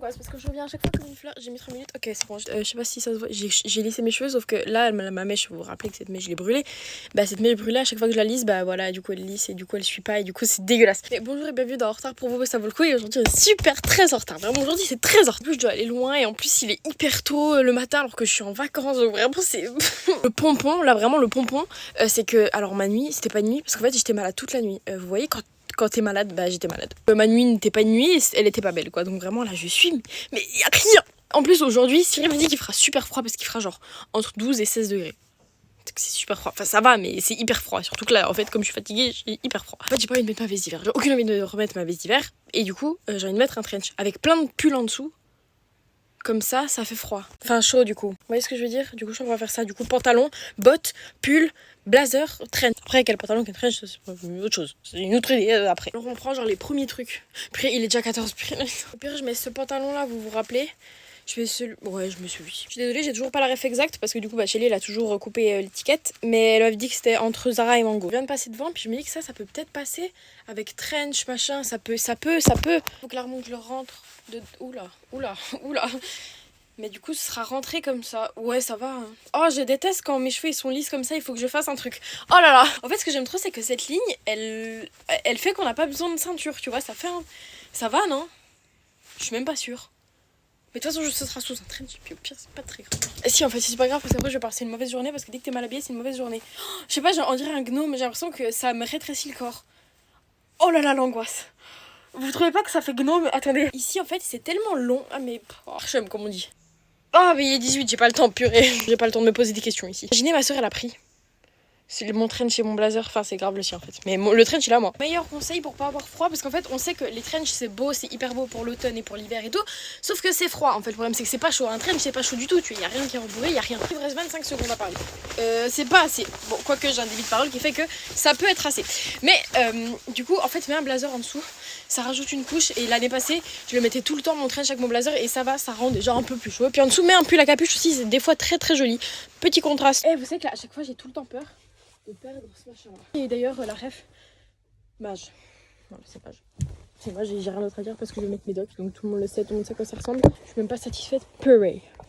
l'angoisse parce que je reviens à chaque fois comme une fleur. J'ai mis 3 minutes. Ok, c'est bon. Je sais pas si ça se voit. J'ai lissé mes cheveux, sauf que là, ma mèche, vous vous rappelez que cette mèche, je l'ai brûlée. Bah, cette mèche brûlée, à chaque fois que je la lisse, bah voilà, du coup, elle lisse et du coup, elle suit pas et du coup, c'est dégueulasse. Mais bonjour et bienvenue dans En retard pour vous, ça vaut le coup. Et aujourd'hui, on est super très en retard. Vraiment, aujourd'hui, c'est très en retard. En plus, je dois aller loin et en plus, il est hyper tôt le matin alors que je suis en vacances. Donc, vraiment, c'est. Le pompon, là, vraiment, le pompon, c'est que. Alors, ma nuit, c'était pas une nuit parce qu'en fait, j'étais malade toute la nuit. Vous voyez, quand t'es malade, bah j'étais malade. Ma nuit n'était pas une nuit, elle était pas belle quoi. Donc vraiment là je suis. Mais y a rien. En plus aujourd'hui, Cyril m'a dit qu'il fera super froid parce qu'il fera genre entre 12 et 16 degrés. C'est super froid. Enfin ça va mais c'est hyper froid. Surtout que là en fait comme je suis fatiguée, j'ai hyper froid. En fait j'ai pas envie de mettre ma veste d'hiver. J'ai aucune envie de remettre ma veste d'hiver. Et du coup j'ai envie de mettre un trench avec plein de pulls en dessous. Comme ça fait froid. Enfin chaud du coup. Vous voyez ce que je veux dire? Du coup je crois qu'on va faire ça. Du coup pantalon, bottes, pull, blazer, trench. Après quel pantalon, quel trench, c'est autre chose. C'est une autre idée après. Alors on prend genre les premiers trucs. Puis il est déjà 14. Au pire je mets ce pantalon là, vous vous rappelez? Je mets celui... Ouais je me souviens. Je suis désolée j'ai toujours pas la ref exacte parce que du coup bah Shelly elle a toujours coupé l'étiquette. Mais elle m'avait dit que c'était entre Zara et Mango. Je viens de passer devant puis je me dis que ça peut peut-être passer avec trench machin. Ça peut. Faut que la remonte je le rentre. Oula. Mais du coup, ce sera rentré comme ça. Ouais, ça va. Hein. Oh, je déteste quand mes cheveux ils sont lisses comme ça. Il faut que je fasse un truc. Oh là là. En fait, ce que j'aime trop, c'est que cette ligne, elle fait qu'on n'a pas besoin de ceinture. Tu vois, ça fait un... Ça va, non? Je suis même pas sûre. Mais de toute façon, ce sera sous un trench. Puis au pire, c'est pas très grave. Et si, en fait, c'est pas grave parce qu'après, je vais passer une mauvaise journée. Parce que dès que t'es mal habillée, c'est une mauvaise journée. Oh, je sais pas, on dirait un gnome. J'ai l'impression que ça me rétrécit le corps. Oh là là, l'angoisse. Vous trouvez pas que ça fait gnome? Attendez. Ici, en fait, c'est tellement long. Ah, mais... Oh, chum, comme on dit. Oh mais il est 18, j'ai pas le temps, purée. J'ai pas le temps de me poser des questions ici. Imaginez ma soeur elle a pris. C'est mon trench et mon blazer, enfin c'est grave le sien en fait. Mais le trench il est à moi. Meilleur conseil pour pas avoir froid parce qu'en fait on sait que les trenchs c'est beau, c'est hyper beau pour l'automne et pour l'hiver et tout. Sauf que c'est froid en fait, le problème c'est que c'est pas chaud. Un trench c'est pas chaud du tout, tu vois, y a rien qui est rembourré, y a rien. Il me reste 25 secondes à parler. C'est pas assez. Bon, quoique j'ai un débit de parole qui fait que ça peut être assez. Mais du coup en fait mets un blazer en dessous. Ça rajoute une couche et l'année passée je le mettais tout le temps mon trench avec mon blazer et ça va, ça rend déjà un peu plus chaud. Et puis en dessous mets un pull à capuche aussi, c'est des fois très très joli. Petit contraste. Et vous savez que là à chaque fois j'ai tout le temps peur de perdre ce machin là. Et d'ailleurs la ref, mage. Non c'est mage. C'est moi, j'ai rien d'autre à dire parce que je vais mettre mes docs, donc tout le monde le sait, tout le monde sait à quoi ça ressemble. Je suis même pas satisfaite. Purée.